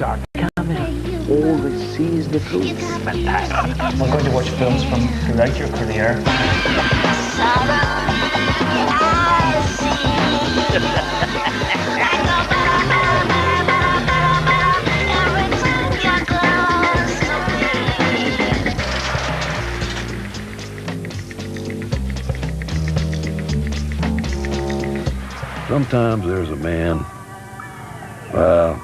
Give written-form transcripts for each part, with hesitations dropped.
dark comedy. Always sees the truth. Fantastic. We're going to watch films from throughout your career. Sometimes there's a man, well,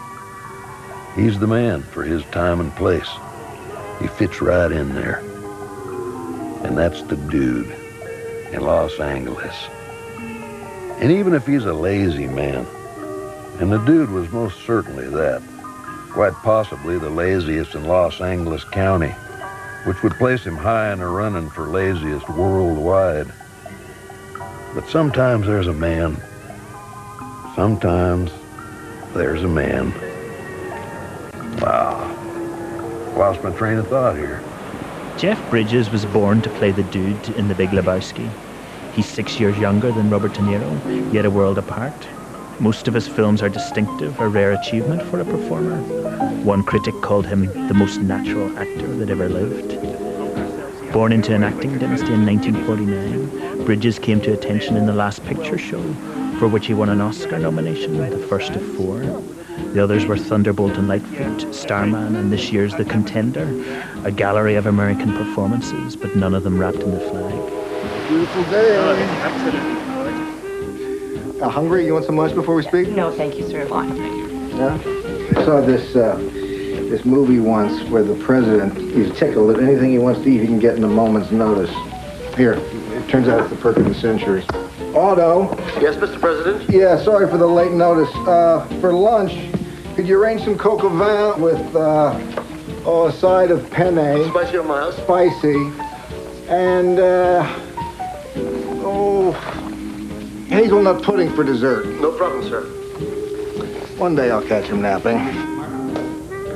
he's the man for his time and place. He fits right in there. And that's the dude in Los Angeles. And even if he's a lazy man, and the dude was most certainly that, quite possibly the laziest in Los Angeles County, which would place him high in the running for laziest worldwide. But sometimes there's a man. Sometimes there's a man. Wow. Lost my train of thought here. Jeff Bridges was born to play the dude in The Big Lebowski. He's 6 years younger than Robert De Niro, yet a world apart. Most of his films are distinctive, a rare achievement for a performer. One critic called him the most natural actor that ever lived. Born into an acting dynasty in 1949, Bridges came to attention in The Last Picture Show, for which he won an Oscar nomination, the first of 4. The others were Thunderbolt and Lightfoot, Starman, and this year's The Contender, a gallery of American performances, but none of them wrapped in the flag. Beautiful day. Hungry? You want some lunch before we speak? No, thank you, sir. Fine. Yeah? I saw this movie once where the president, he's tickled at anything he wants to eat, he can get in a moment's notice. Here, it turns out it's the perk of the century. Otto. Yes, Mr. President? Yeah, sorry for the late notice. For lunch, could you arrange some coq au vin with a side of penne? Spicy or mild? Spicy. And, hazelnut pudding for dessert. No problem, sir. One day I'll catch him napping.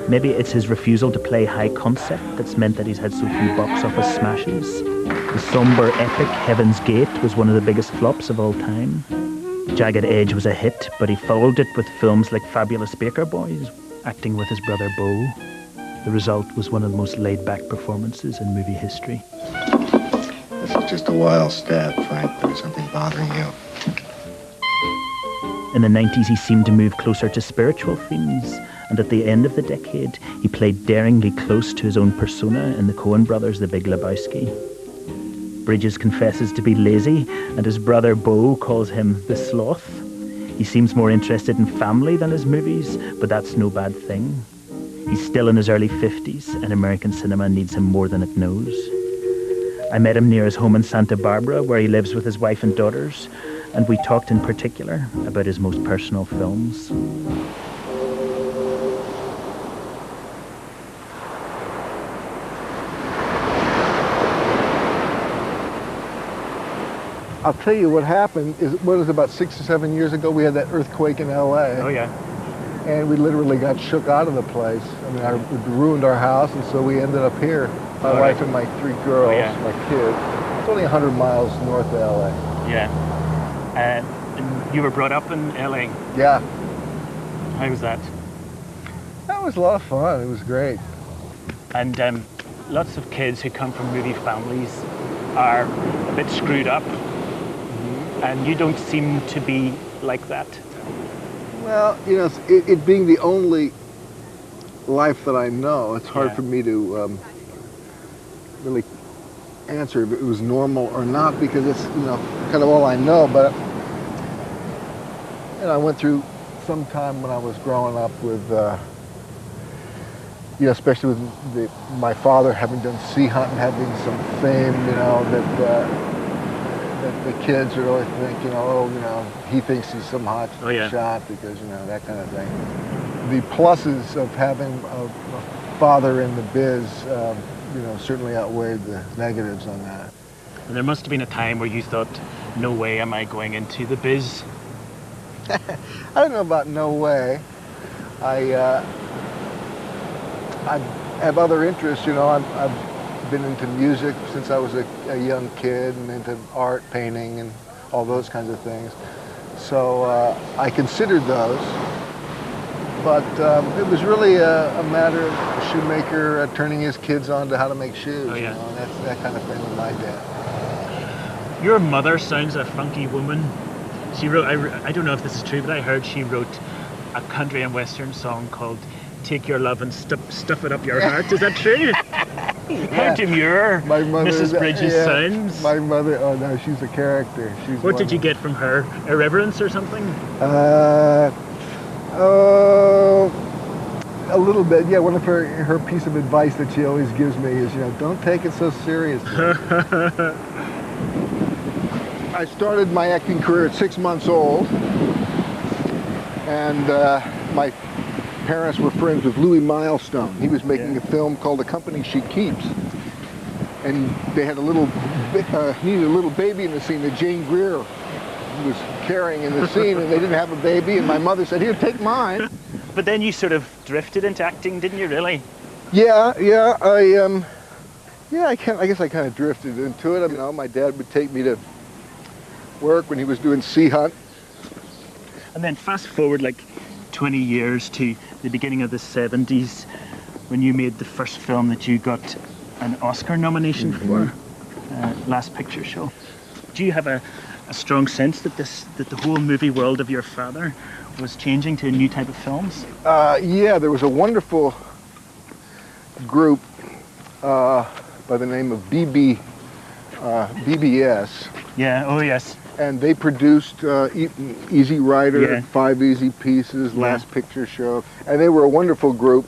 Maybe it's his refusal to play high concept that's meant that he's had so few box office smashes. The somber epic Heaven's Gate was one of the biggest flops of all time. Jagged Edge was a hit, but he followed it with films like Fabulous Baker Boys, acting with his brother Beau. The result was one of the most laid-back performances in movie history. This is just a wild stab, Frank. There's something bothering you. In the 90s, he seemed to move closer to spiritual themes, and at the end of the decade, he played daringly close to his own persona in the Coen brothers' The Big Lebowski. Bridges confesses to be lazy, and his brother Beau calls him the sloth. He seems more interested in family than his movies, but that's no bad thing. He's still in his early 50s, and American cinema needs him more than it knows. I met him near his home in Santa Barbara, where he lives with his wife and daughters, and we talked in particular about his most personal films. I'll tell you what happened is, what was about 6 or 7 years ago, we had that earthquake in LA. Oh, yeah. And we literally got shook out of the place. I mean, it ruined our house, and so we ended up here. My wife and my 3 girls, my kids. It's only 100 miles north of LA. Yeah. And you were brought up in LA. Yeah. How was that? That was a lot of fun. It was great. And lots of kids who come from movie families are a bit screwed up. And you don't seem to be like that. Well, you know, it being the only life that I know, it's hard for me to really answer if it was normal or not, because it's, you know, kind of all I know. But you know, I went through some time when I was growing up with, you know, especially with my father having done sea hunting, having some fame, you know, that the kids would always think, you know, he thinks he's some hot shot because, you know, that kind of thing. The pluses of having a father in the biz, you know, certainly outweighed the negatives on that. And there must have been a time where you thought, no way am I going into the biz. I don't know about no way. I have other interests, you know. I've been into music since I was a young kid, and into art, painting, and all those kinds of things. So I considered those, But it was really a matter of a shoemaker turning his kids on to how to make shoes. Oh, yeah. You know, and that's that kind of thing with my dad. Your mother sounds a funky woman. She wrote, I don't know if this is true, but I heard she wrote a country and western song called Take Your Love and Stuff It Up Your Heart. Is that true? How demure My mother, Mrs. Bridges sounds. My mother, oh no, she's a character. What did you get from her? Irreverence or something? A little bit, yeah. One of her piece of advice that she always gives me is, you know, don't take it so seriously. I started my acting career at 6 months old, and my parents were friends with Louis Milestone. He was making a film called The Company She Keeps, and they had needed a little baby in the scene that Jane Greer was carrying in the scene, and they didn't have a baby, and my mother said, "Here, take mine." But then you sort of drifted into acting, didn't you, really? Yeah, I guess I kind of drifted into it. You know, my dad would take me to work when he was doing Sea Hunt. And then fast forward like 20 years to the beginning of the 70s, when you made the first film that you got an Oscar nomination for, Last Picture Show. Do you have a strong sense that the whole movie world of your father was changing to a new type of films? Yeah, there was a wonderful group by the name of BBS. Yeah, oh yes. And they produced Easy Rider, 5 Easy Pieces, Last Picture Show, and they were a wonderful group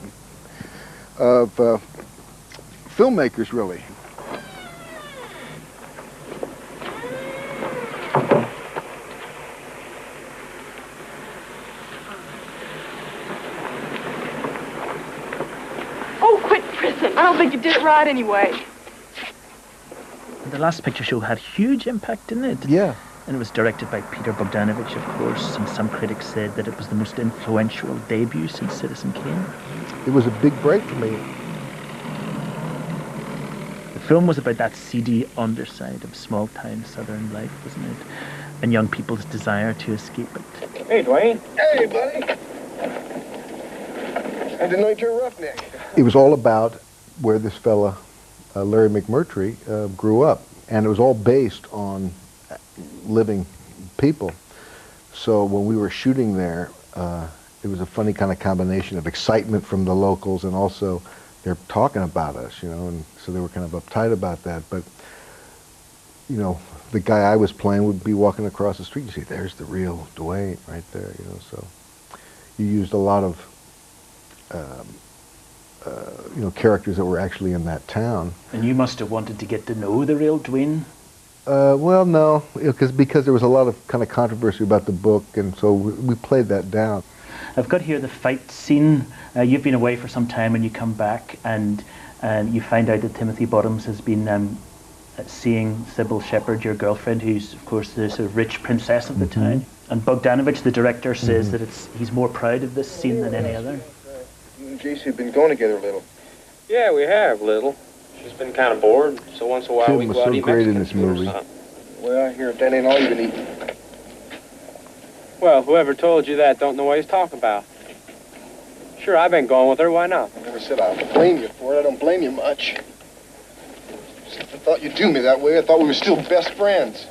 of filmmakers, really. Oh, quit prison. I don't think you did it right anyway. The Last Picture Show had huge impact, didn't it? Yeah. And it was directed by Peter Bogdanovich, of course, and some critics said that it was the most influential debut since Citizen Kane. It was a big break for me. The film was about that seedy underside of small-town southern life, wasn't it? And young people's desire to escape it. Hey, Dwayne. Hey, buddy. I didn't know you're a roughneck. It was all about where this fella, Larry McMurtry, grew up. And it was all based on living people. So when we were shooting there, it was a funny kind of combination of excitement from the locals, and also they're talking about us, you know, and so they were kind of uptight about that. But, you know, the guy I was playing would be walking across the street, you see, there's the real Dwayne right there, you know. So you used a lot of you know, characters that were actually in that town. And you must have wanted to get to know the real Dwayne? Well, no, because there was a lot of kind of controversy about the book, and so we played that down. I've got here the fight scene. You've been away for some time and you come back and you find out that Timothy Bottoms has been seeing Sybil Shepherd, your girlfriend, who's of course the sort of rich princess of the town. And Bogdanovich, the director, says that he's more proud of this scene than any other. You and JC have been going together a little. Yeah, we have, little. She's been kind of bored, so once in a while Tim we was go out so and eat great in Mexican this food or movie. something. Well, I hear that ain't all you can eat. Well, whoever told you that don't know what he's talking about. Sure, I've been going with her, why not? I never said I blame you for it. I don't blame you much. I thought you'd do me that way. I thought we were still best friends.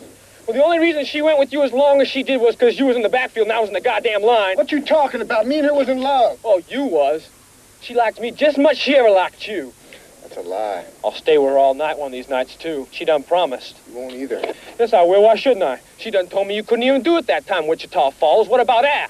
Well, the only reason she went with you as long as she did was because you was in the backfield and I was in the goddamn line. What you talking about? Me and her was in love. Oh, you was. She liked me just as much as she ever liked you. That's a lie. I'll stay with her all night one of these nights, too. She done promised. You won't either. Yes, I will. Why shouldn't I? She done told me you couldn't even do it that time, Wichita Falls. What about that?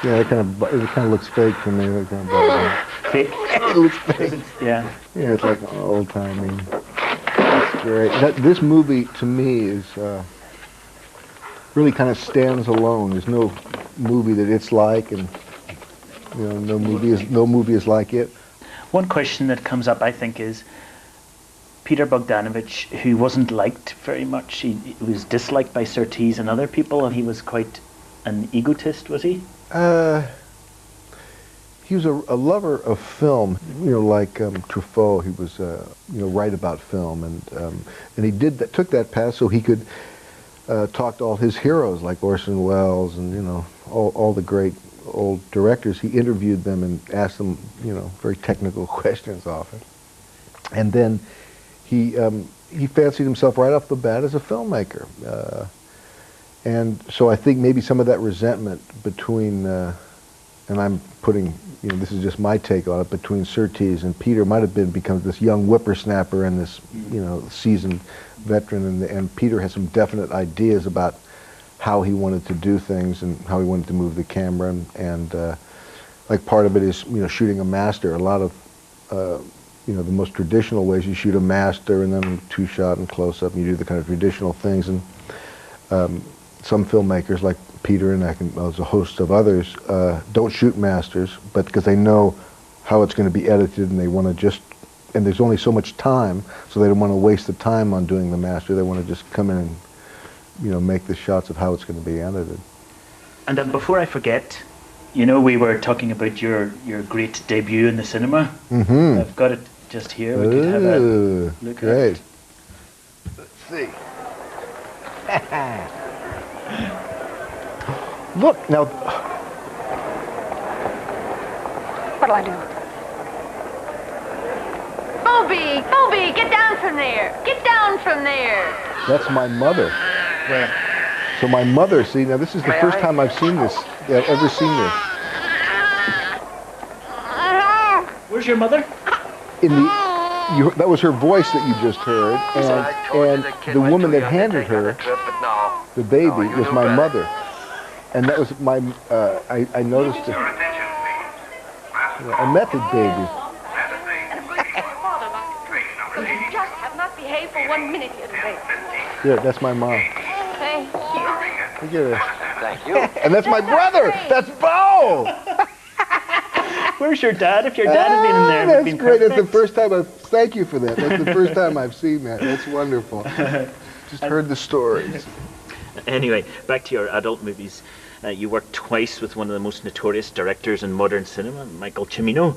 Yeah, it kind of looks fake to me. That kind of Fake? it looks fake. Yeah. Yeah, it's like old timey. That's great. This movie to me is really kind of stands alone. There's no movie that it's like, and you know, no movie is like it. One question that comes up, I think, is Peter Bogdanovich, who wasn't liked very much. He was disliked by Surtees and other people, and he was quite an egotist, was he? He was a lover of film, you know, like Truffaut. He was, you know, right about film, and he took that path so he could talked to all his heroes like Orson Welles and, you know, all the great old directors. He interviewed them and asked them, you know, very technical questions often. And then he fancied himself right off the bat as a filmmaker. And so I think maybe some of that resentment between, and I'm putting, you know, this is just my take on it, between Surtees and Peter might have become this young whippersnapper and this, you know, seasoned veteran, and Peter has some definite ideas about how he wanted to do things and how he wanted to move the camera, and like part of it is, you know, shooting a master. A lot of, you know, the most traditional ways you shoot a master and then two-shot and close-up, and you do the kind of traditional things, and some filmmakers like Peter and there's a host of others don't shoot masters, but because they know how it's going to be edited and they want to just, and there's only so much time, so they don't want to waste the time on doing the master. They want to just come in and, you know, make the shots of how it's going to be edited. And before I forget, you know, we were talking about your great debut in the cinema. Mm-hmm. I've got it just here. We could have a look at it. Let's see. Look, now... What'll I do? Bobby, get down from there. Get down from there. That's my mother. Right. So my mother, see, now this is the first time I've seen this, I've ever seen this. Where's your mother? In the, that was her voice that you just heard, and the woman that handed her the baby was my mother. And that was my, I noticed it. I met the baby. You just have not behaved for 1 minute here today. Yeah, that's my mom. Thank you. Look at her. Thank you. And that's my brother. That's Bo. Where's your dad? If your dad had been in there, it would have been great. perfect. That's the first time thank you for that. That's the first time I've seen that. That's wonderful. Just heard the stories. Anyway, back to your adult movies. You worked twice with one of the most notorious directors in modern cinema, Michael Cimino,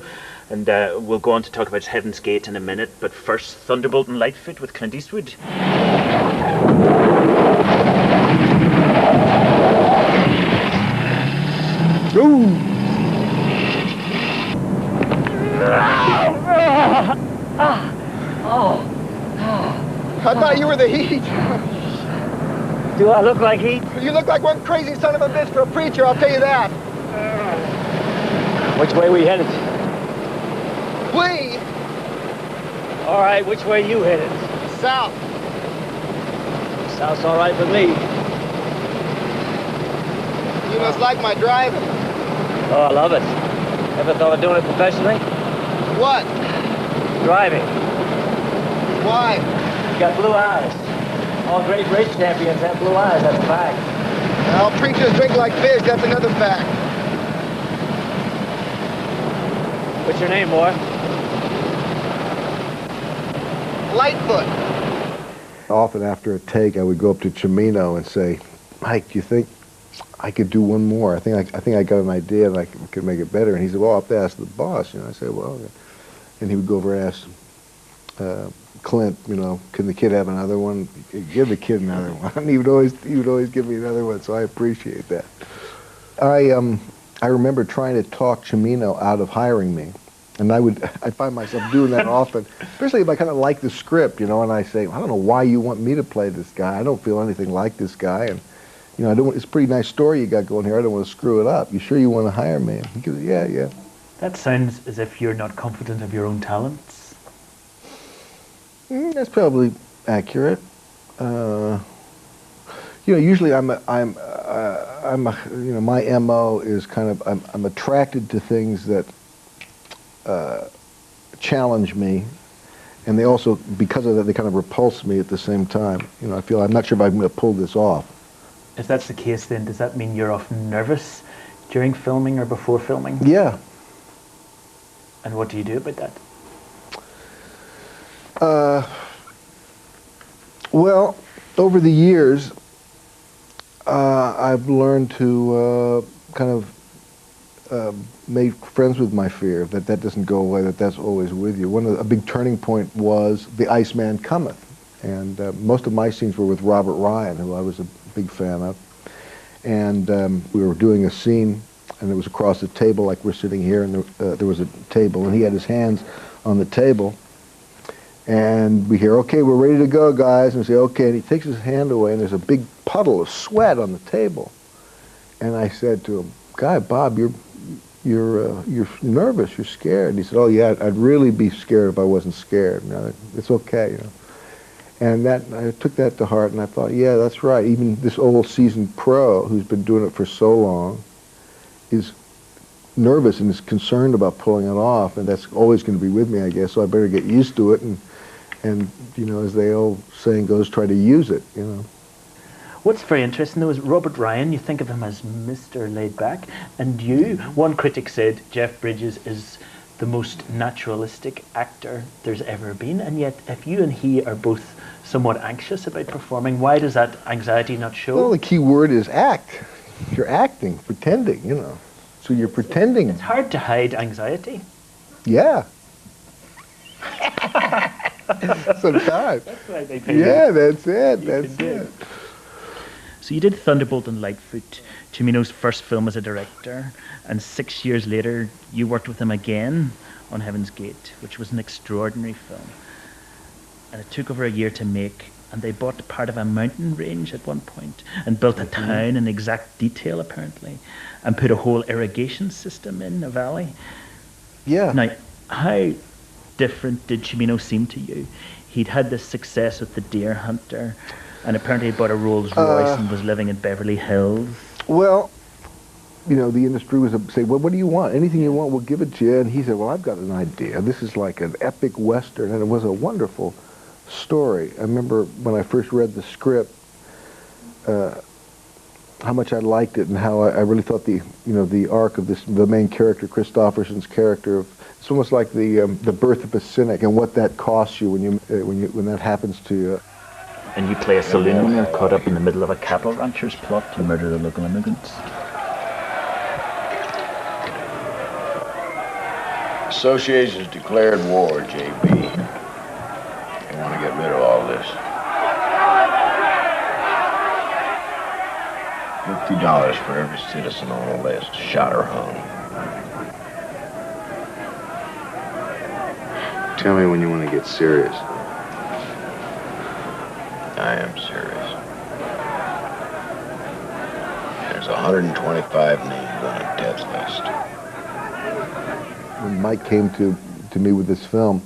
and we'll go on to talk about Heaven's Gate in a minute, but first, Thunderbolt and Lightfoot with Clint Eastwood. Ooh! I thought you were the Heat. Do I look like Heat? You look like one crazy son of a bitch for a preacher, I'll tell you that. Which way we headed? We? All right, which way you headed? South. South's all right with me. You must like my driving. Oh, I love it. Ever thought of doing it professionally? What? Driving. Why? You got blue eyes. All great race champions have blue eyes, that's a fact. Well, preachers drink like fish, that's another fact. What's your name, boy? Lightfoot. Often after a take, I would go up to Cimino and say, Mike, do you think I could do one more? I think I got an idea and I could make it better. And he said, well, I'll have to ask the boss. You know, I said, well, okay. And he would go over and ask Clint, you know, can the kid have another one? Give the kid another one. And he would always give me another one, so I appreciate that. I remember trying to talk Cimino out of hiring me, and I find myself doing that often, especially if I kind of like the script, you know, and I say, I don't know why you want me to play this guy. I don't feel anything like this guy, and you know, it's a pretty nice story you got going here. I don't want to screw it up. You sure you want to hire me? And he goes, yeah. That sounds as if you're not confident of your own talents. That's probably accurate. You know, usually you know, my MO is kind of, I'm attracted to things that challenge me, and they also, because of that, they kind of repulse me at the same time. You know, I feel, I'm not sure if I'm going to pull this off. If that's the case, then does that mean you're often nervous during filming or before filming? Yeah. And what do you do about that? Well, over the years, I've learned to kind of make friends with my fear, that doesn't go away, that's always with you. A big turning point was The Iceman Cometh. And most of my scenes were with Robert Ryan, who I was a big fan of. And we were doing a scene, and it was across the table like we're sitting here, and there was a table, and he had his hands on the table. And we hear, okay, we're ready to go, guys. And we say, okay. And he takes his hand away, and there's a big puddle of sweat on the table. And I said to him, Guy, Bob, you're nervous, you're scared. And he said, oh, yeah, I'd really be scared if I wasn't scared. No, it's okay, you know. And I took that to heart, and I thought, yeah, that's right. Even this old seasoned pro who's been doing it for so long is nervous and is concerned about pulling it off, and that's always going to be with me, I guess, so I better get used to it and you know, as the old saying goes, try to use it, you know. What's very interesting though is Robert Ryan, you think of him as Mr. Laid Back, and you, one critic said Jeff Bridges is the most naturalistic actor there's ever been, and yet if you and he are both somewhat anxious about performing, why does that anxiety not show? Well, the key word is act. You're acting, pretending, you know. So you're pretending. It's hard to hide anxiety. Yeah. Sometimes. That's why they pay yeah, you. that's it. That's it. So you did Thunderbolt and Lightfoot, Cimino's first film as a director, and 6 years later you worked with him again on Heaven's Gate, which was an extraordinary film. And it took over a year to make, and they bought part of a mountain range at one point and built a town in exact detail apparently, and put a whole irrigation system in a valley. Yeah. Now, how different did Cimino seem to you? He'd had this success with The Deer Hunter, and apparently he bought a Rolls Royce and was living in Beverly Hills. Well, you know, the industry was say, well, what do you want? Anything you want, we'll give it to you. And he said, well, I've got an idea. This is like an epic Western, and it was a wonderful story. I remember when I first read the script, how much I liked it, and how I really thought the arc of the main character, Christopherson's character, it's almost like the birth of a cynic, and what that costs you when that happens to you. And you play a saloon owner caught up in the middle of a cattle rancher's plot to murder the local immigrants. Association's declared war, JB. They want to get rid of all this. $50 for every citizen on the list, shot or hung. Tell me when you want to get serious. I am serious. There's 125 names on a death list. When Mike came to me with this film,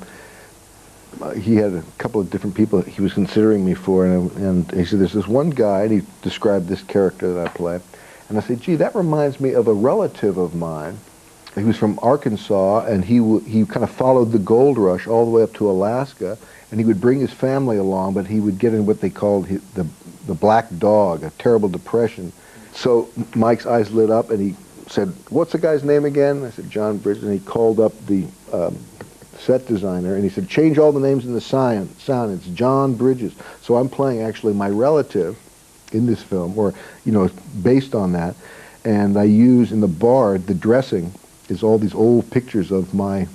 he had a couple of different people he was considering me for, and he said, there's this one guy, and he described this character that I play, and I said, gee, that reminds me of a relative of mine. He was from Arkansas, and he kind of followed the gold rush all the way up to Alaska, and he would bring his family along, but he would get in what they called the black dog, a terrible depression. So Mike's eyes lit up, and he said, what's the guy's name again? I said, John Bridges, and he called up the set designer, and he said, change all the names in the sound. It's John Bridges. So I'm playing actually my relative in this film, or, you know, based on that, and I use in the bar, the dressing is all these old pictures of my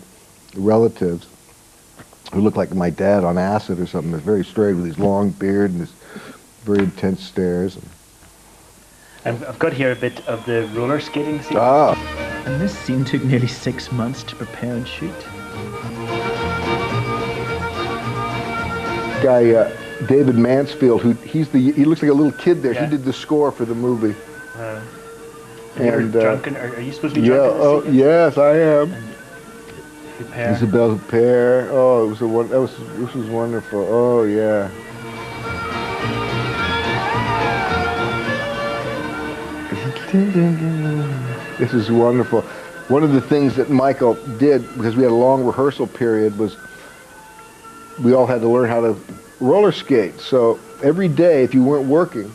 relatives who look like my dad on acid or something. They're very straight with his long beard and his very intense stares. And I've got here a bit of the roller skating scene. Ah. And this scene took nearly 6 months to prepare and shoot. Guy, David Mansfield, he looks like a little kid there. Yeah. He did the score for the movie. And drunken, are you supposed to be drunk? Yeah, oh, yes, I am. Huppert. Isabelle Huppert. Oh, this was wonderful. Oh, yeah. This is wonderful. One of the things that Michael did, because we had a long rehearsal period, was we all had to learn how to roller skate. So every day, if you weren't working,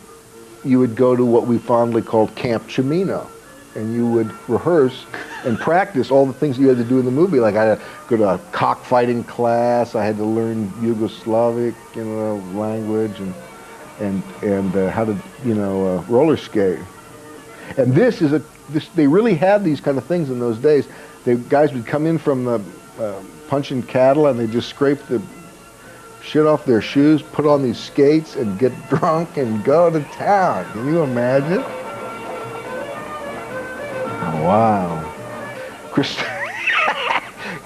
you would go to what we fondly called Camp Cimino, and you would rehearse and practice all the things you had to do in the movie. Like I had to go to a cockfighting class, I had to learn Yugoslavic, language, and how to, roller skate. And they really had these kind of things in those days. The guys would come in from the punching cattle, and they just scrape the shit off their shoes, put on these skates, and get drunk and go to town. Can you imagine? Wow.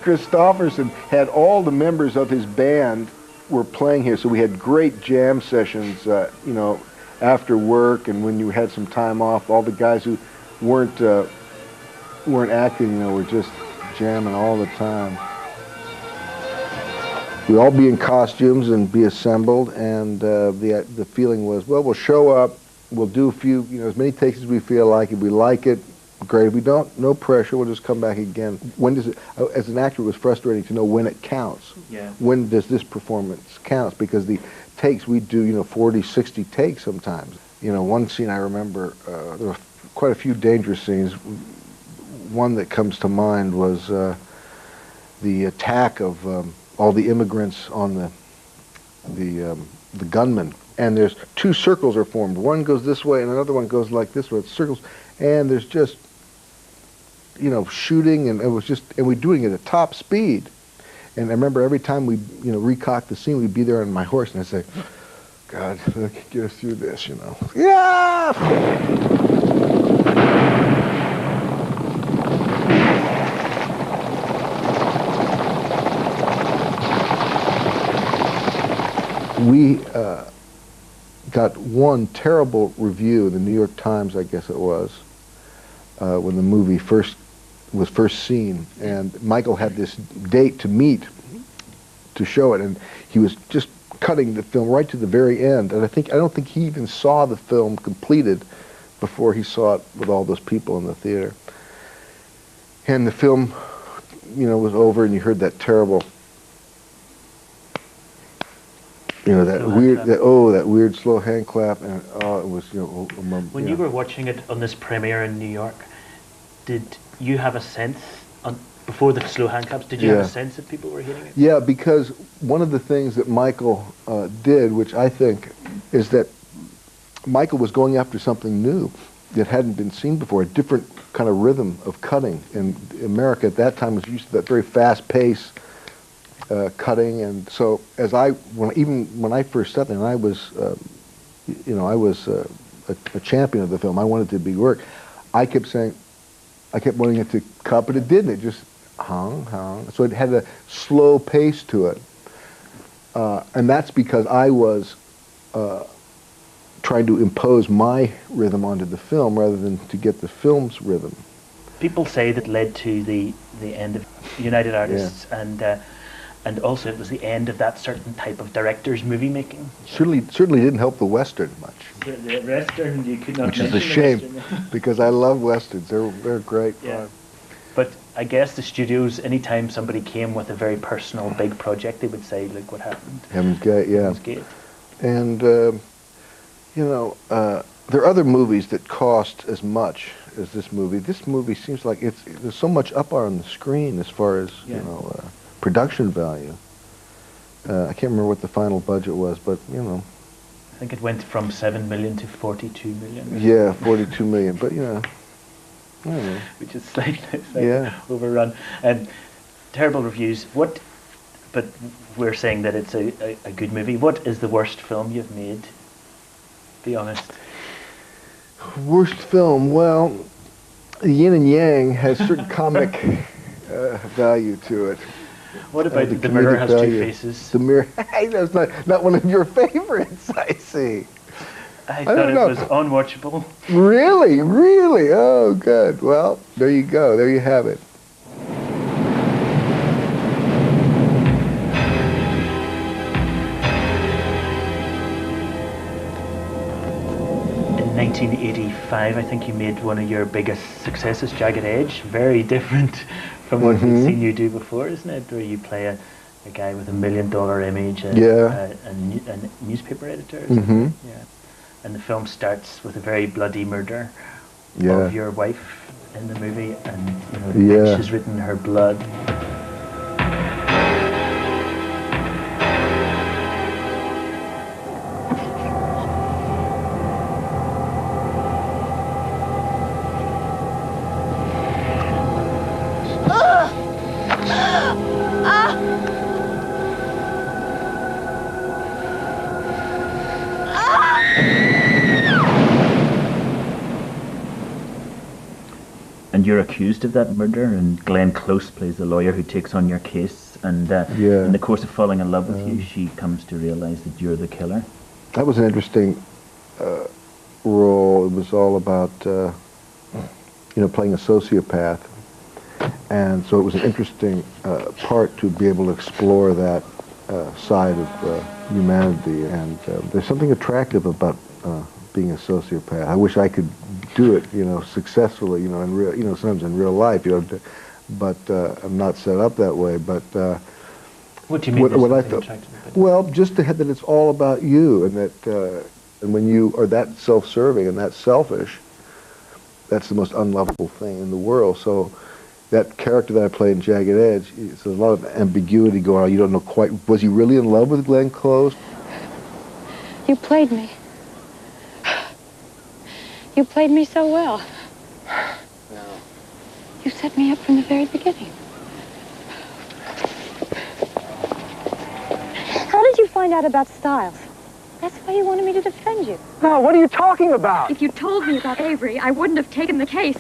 Christopherson had all the members of his band were playing here, so we had great jam sessions, you know, after work and when you had some time off. All the guys who weren't acting, you know, were just jamming all the time. We'd all be in costumes and be assembled, and the feeling was, well, we'll show up, we'll do a few, you know, as many takes as we feel like. If we like it, great. If we don't, no pressure, we'll just come back again. When does it, as an actor, it was frustrating to know when it counts. Yeah. When does this performance count? Because the takes, we do, you know, 40, 60 takes sometimes. You know, one scene I remember, there were quite a few dangerous scenes. One that comes to mind was the attack of all the immigrants on the gunmen. And there's two circles are formed. One goes this way and another one goes like this way. It's circles. And there's just, you know, shooting, and it was just, and we're doing it at top speed. And I remember every time we, you know, recock the scene, we'd be there on my horse, and I'd say, God, get us through this, you know. Yeah! We got one terrible review in the New York Times, I guess it was, when the movie was first seen, and Michael had this date to meet to show it, and he was just cutting the film right to the very end, and I don't think he even saw the film completed before he saw it with all those people in the theater. And the film, you know, was over, and you heard that terrible, you know, that weird slow hand clap, and it was, you know, when you were watching it on this premiere in New York, did you have a sense before the slow hand claps? Did you have a sense that people were hearing it? Yeah, because one of the things that Michael did, which I think is that Michael was going after something new that hadn't been seen before, a different kind of rhythm of cutting. And America at that time was used to that very fast pace. Cutting, and so when I first started, and I was, you know, I was a champion of the film. I wanted it to be work. I kept wanting it to cut, but it didn't. It just hung. So it had a slow pace to it, and that's because I was trying to impose my rhythm onto the film rather than to get the film's rhythm. People say that led to the end of United Artists, and also it was the end of that certain type of director's movie making. Certainly didn't help the Western much. The Western, you could not Which is a shame, because I love Westerns. They're great fun. But I guess the studios, anytime somebody came with a very personal, big project, they would say, look what happened. Heaven's Gate, yeah. Heaven's Gate. And, you know, there are other movies that cost as much as this movie. This movie seems like there's so much up on the screen as far as, you know, production value. I can't remember what the final budget was, but, you know. I think it went from 7 million to 42 million. Yeah, 42 million, but, you know, I don't know. Which is slightly overrun. And terrible reviews. But we're saying that it's a good movie. What is the worst film you've made? Be honest. Worst film? Well, Yin and Yang has certain comic value to it. What about The Mirror Has Two Faces? The Mirror, that's not one of your favorites, I see. I thought it was unwatchable. Really? Really? Oh, good. Well, there you go. There you have it. In 1985, I think you made one of your biggest successes, Jagged Edge. Very different from what we've seen you do before, isn't it? Where you play a guy with $1 million image, a newspaper editor. Yeah. And the film starts with a very bloody murder of your wife in the movie, and you know, the bitch has written her blood. And you're accused of that murder, and Glenn Close plays the lawyer who takes on your case, and in the course of falling in love with you, she comes to realize that you're the killer. That was an interesting role. It was all about, playing a sociopath. And so it was an interesting part to be able to explore that side of humanity. And there's something attractive about being a sociopath. I wish I could do it, successfully, in real, sometimes in real life, but I'm not set up that way. But what do you mean? What I thought, well, just that it's all about you, and that, and when you are that self-serving and that selfish, that's the most unlovable thing in the world. So that character that I played in Jagged Edge, there's a lot of ambiguity going on. You don't know quite, was he really in love with Glenn Close? You played me. You played me so well. No. You set me up from the very beginning. How did you find out about Styles? That's why you wanted me to defend you. No, what are you talking about? If you told me about Avery, I wouldn't have taken the case.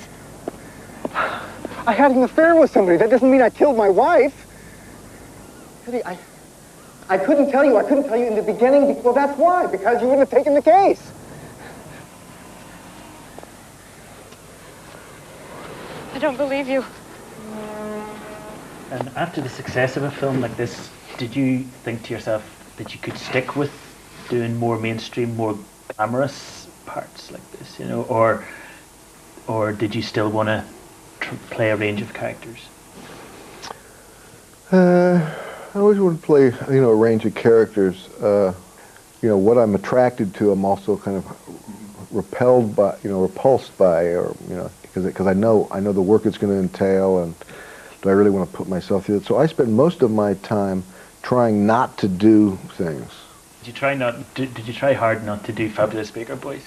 I had an affair with somebody. That doesn't mean I killed my wife. Eddie, I couldn't tell you. I couldn't tell you in the beginning. Well, that's why. Because you wouldn't have taken the case. I don't believe you. And after the success of a film like this, did you think to yourself that you could stick with doing more mainstream, more glamorous parts like this, or did you still want to play a range of characters? I always want to play, a range of characters. What I'm attracted to, I'm also kind of repelled by, repulsed by, or because I know the work it's going to entail, and do I really want to put myself through it? So I spend most of my time trying not to do things. Did you try hard not to do Fabulous Baker Boys?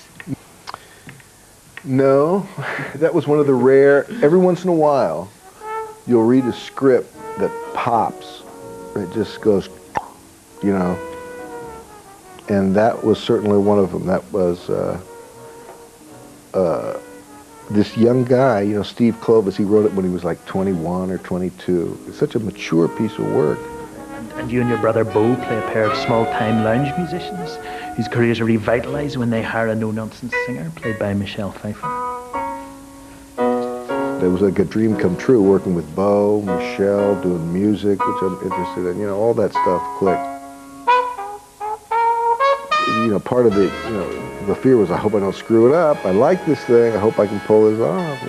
No, that was one of the rare. Every once in a while, you'll read a script that pops. It just goes, and that was certainly one of them. That was this young guy, Steve Clovis. He wrote it when he was like 21 or 22. It's such a mature piece of work. And you and your brother Beau play a pair of small-time lounge musicians whose careers are revitalized when they hire a no-nonsense singer played by Michelle Pfeiffer. It was like a dream come true, working with Beau, Michelle, doing music, which I'm interested in. All that stuff clicked. Part of the fear was, I hope I don't screw it up. I like this thing. I hope I can pull this off.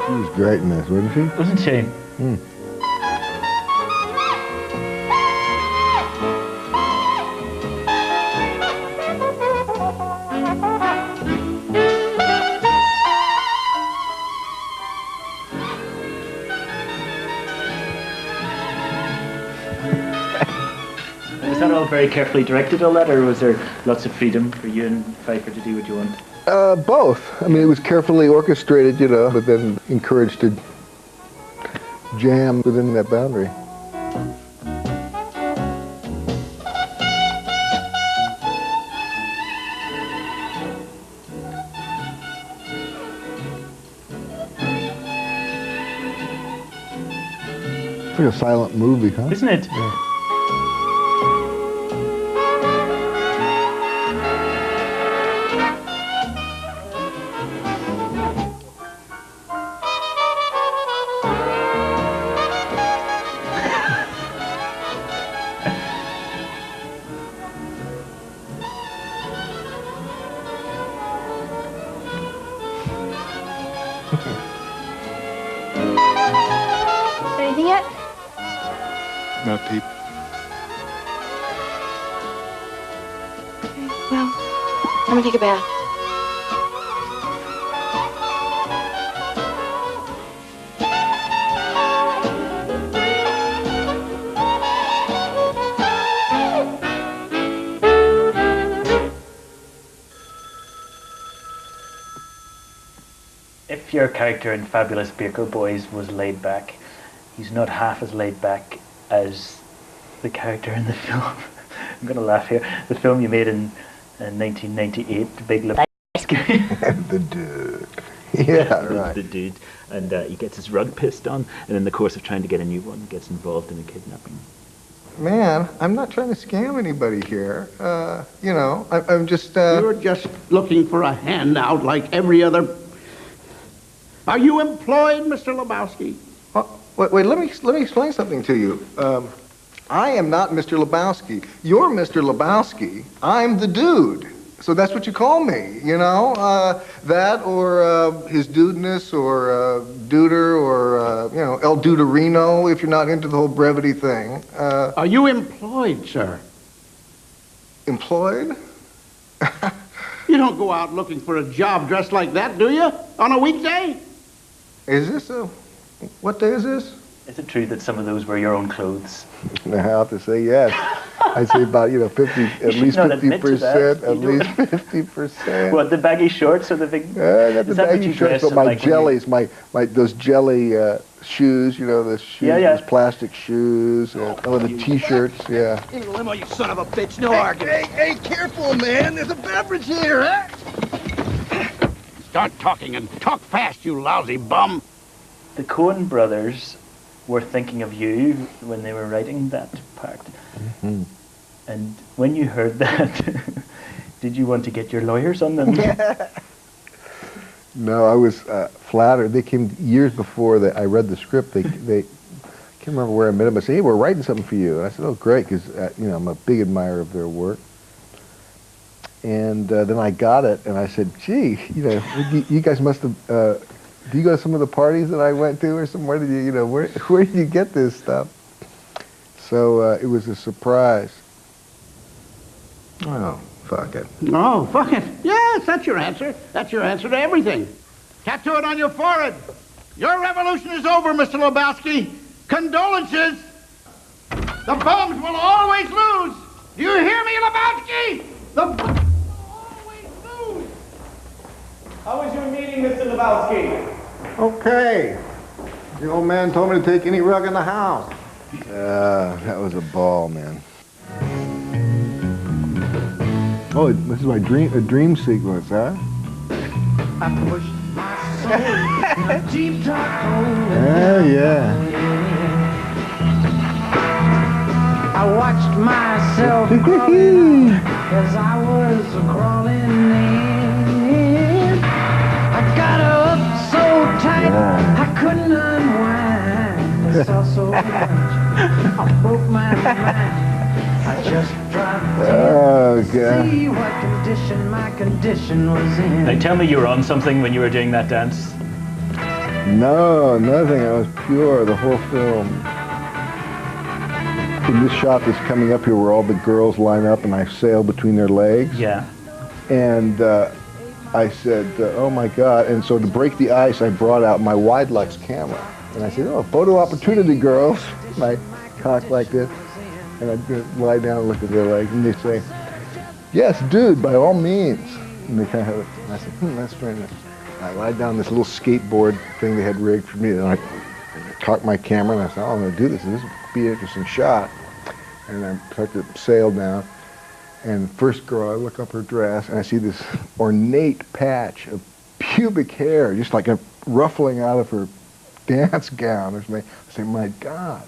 She was great in this, wasn't she? Wasn't she? Hmm. Was that all very carefully directed, all that, or was there lots of freedom for you and Pfeiffer to do what you want? Both. I mean, it was carefully orchestrated, but then encouraged to jam within that boundary. It's like a silent movie, huh? Isn't it? Yeah. Anything yet? Not Pete. Okay, well, I'm gonna take a bath. If your character in Fabulous Baker Boys was laid back, he's not half as laid back as the character in the film. I'm going to laugh here. The film you made in 1998, The Big Lebowski. The dude. Yeah, right. The dude, and he gets his rug pissed on, and in the course of trying to get a new one, gets involved in a kidnapping. Man, I'm not trying to scam anybody here. You know, I'm just, You're just looking for a handout like every other... Are you employed, Mr. Lebowski? Wait, let me explain something to you. I am not Mr. Lebowski. You're Mr. Lebowski. I'm the dude. So that's what you call me, you know? That or his dudeness or duder or, you know, El Duderino if you're not into the whole brevity thing. Are you employed, sir? Employed? You don't go out looking for a job dressed like that, do you? On a weekday? Is this a... What day is this? Is it true that some of those were your own clothes? I have to say yes. I'd say about, you know, 50, at least 50%, at least 50%. What, the baggy shorts or the big... Not the baggy shorts, but my jellies, my those jelly shoes, you know, the shoes, those plastic shoes, the T-shirts, yeah. In the limo, you son of a bitch, no argument. Hey, careful, man. There's a beverage here, huh? Start talking and talk fast, you lousy bum. The Coen brothers were thinking of you when they were writing that part. Mm-hmm. And when you heard that, did you want to get your lawyers on them? No, I was flattered. They came years before that I read the script. They can't remember where I met them. I said, "Hey, we're writing something for you." And I said, "Oh, great," because you know I'm a big admirer of their work. And then I got it, and I said, "Gee, you know, you guys must have." Do you go to some of the parties that I went to, or somewhere? Did you know, where did you get this stuff? So it was a surprise. Oh, fuck it. Oh, fuck it. Yes, that's your answer. That's your answer to everything. Tattoo it on your forehead. Your revolution is over, Mr. Lebowski. Condolences. The bums will always lose. Do you hear me, Lebowski? The bums will always lose. How was your meeting, Mr. Lebowski? Okay. The old man told me to take any rug in the house. That was a ball, man. Oh, this is my dream sequence, huh? I pushed my soul in a deep dark hole. Yeah. I watched myself crawling as I was crawling in. I got up so tight I couldn't unwind. I saw so much, I broke my mind. I just dropped in to see what condition my condition was in. Now tell me you were on something when you were doing that dance. No, nothing. I was pure the whole film. In this shot that's coming up here where all the girls line up and I sail between their legs. Yeah. And I said, oh my God. And so to break the ice, I brought out my wide Lux camera. And I said, oh, photo opportunity, girls. And I cocked like this. And I'd lie down and look at their legs. And they say, yes, dude, by all means. And they kind of, and I said, that's very nice. I lied down on this little skateboard thing they had rigged for me. And I cocked my camera and I said, oh, I'm going to do this. And this would be an interesting shot. And I started to sail down. And first girl, I look up her dress and I see this ornate patch of pubic hair, just like a ruffling out of her dance gown or something. I say, my God.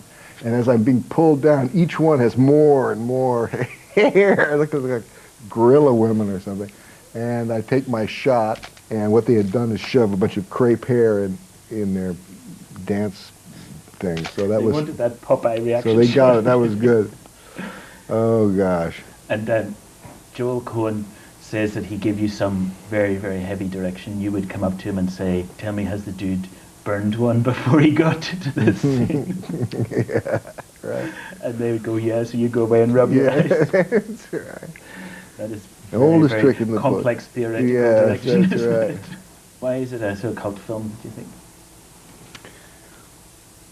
And as I'm being pulled down, each one has more and more hair. I looked like gorilla women or something. And I take my shot, and what they had done is shove a bunch of crepe hair in their dance thing. So that was... They wanted that Popeye reaction. So they got it. That was good. Oh, gosh. And Joel Coen says that he gave you some very, very heavy direction. You would come up to him and say, tell me, has the dude burned one before he got to this scene? Yeah, right. And they would go, yeah, so you go away and rub your eyes. That's right. That is the oldest very trick in the complex book. Theoretical Yes, direction. that's right. Why is it a cult film, do you think?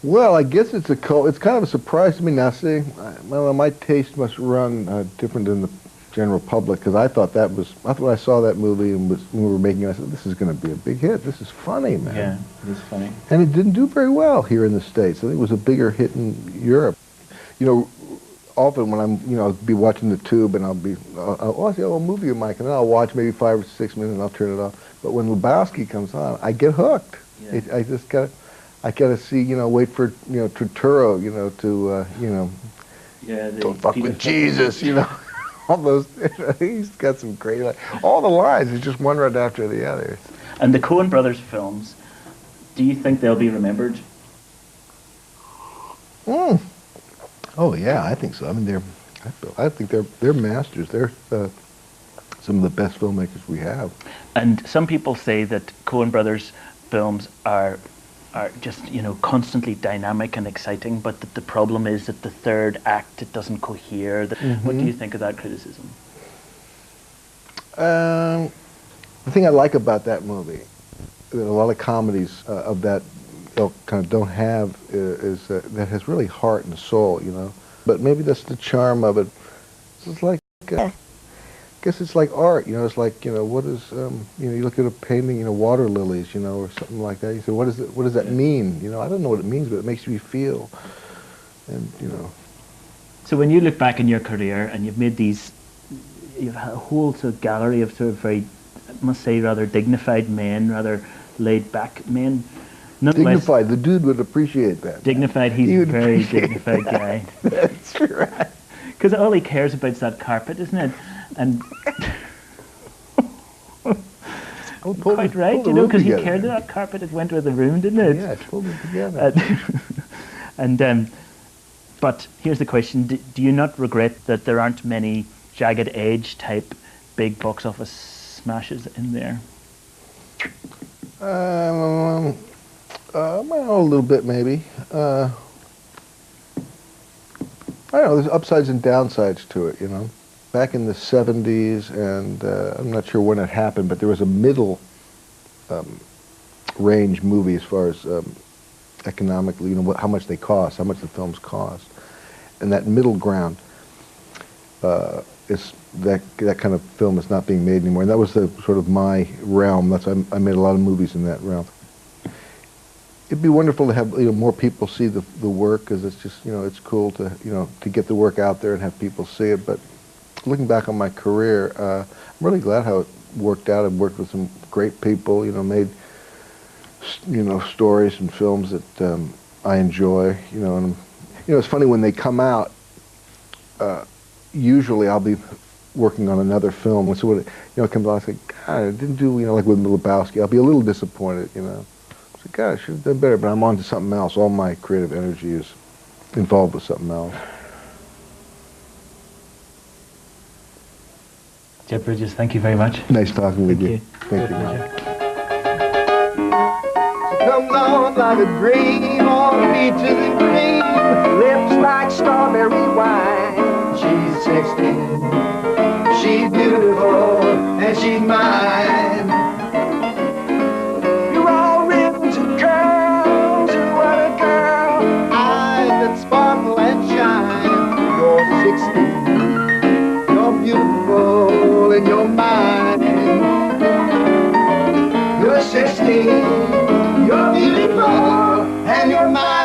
Well, I guess it's a cult. It's kind of a surprise to me now. See, well, my taste must run different than the general public, because I thought when I saw that movie and when we were making it, I said, this is going to be a big hit. This is funny, man. Yeah, it is funny. And it didn't do very well here in the States. I think it was a bigger hit in Europe. You know, often when I'll be watching the tube and I'll see a movie of Mike, and then I'll watch maybe 5 or 6 minutes and I'll turn it off. But when Lebowski comes on, I get hooked. Yeah. I gotta see, wait for, Turturro, to, Yeah, don't fuck with Jesus, all those, he's got some great, all the lines, it's just one right after the other. And the Coen brothers films, do you think they'll be remembered? Oh yeah, I think so. I mean, I think they're masters. They're some of the best filmmakers we have. And some people say that Coen brothers films are just, constantly dynamic and exciting, but that the problem is that the third act, it doesn't cohere. What do you think of that criticism? The thing I like about that movie, that a lot of comedies of that ilk kind of don't have, is that has really heart and soul, But maybe that's the charm of it. It's like, I guess it's like art, it's like, what is, you look at a painting, water lilies, or something like that. You say, what does that mean? I don't know what it means, but it makes me feel, and, So when you look back in your career and you've made you've had a whole sort of gallery of sort of very, I must say, rather dignified men, rather laid back men. Dignified, the dude would appreciate that. Dignified, he's a very dignified guy. That's right. Because all he cares about is that carpet, isn't it? And quite right, because he cared that that carpet, it went with the room, didn't it? Yeah, it pulled it together. But here's the question, do you not regret that there aren't many Jagged Edge type big box office smashes in there? Well, a little bit maybe. I don't know, there's upsides and downsides to it, Back in the 70s, and I'm not sure when it happened, but there was a middle range movie as far as economically, how much they cost, how much the films cost. And that middle ground is that kind of film is not being made anymore. And that was the sort of my realm. That's I made a lot of movies in that realm. It'd be wonderful to have more people see the work, because it's just it's cool to to get the work out there and have people see it. But looking back on my career, I'm really glad how it worked out. I've worked with some great people. Made stories and films that I enjoy. And it's funny when they come out. Usually I'll be working on another film, and so when it comes out, I say, God, I didn't do like with Lebowski. I'll be a little disappointed. God, I should have done better, but I'm on to something else. All my creative energy is involved with something else. Jeff Bridges, thank you very much. Nice talking with you. Thank you. She comes on like a dream on beaches and cream, lips like strawberry wine. She's 16, she's beautiful, and she's mine. Sparkle and shine. You're 16, you're beautiful and you're mine. You're 16, you're beautiful and you're mine.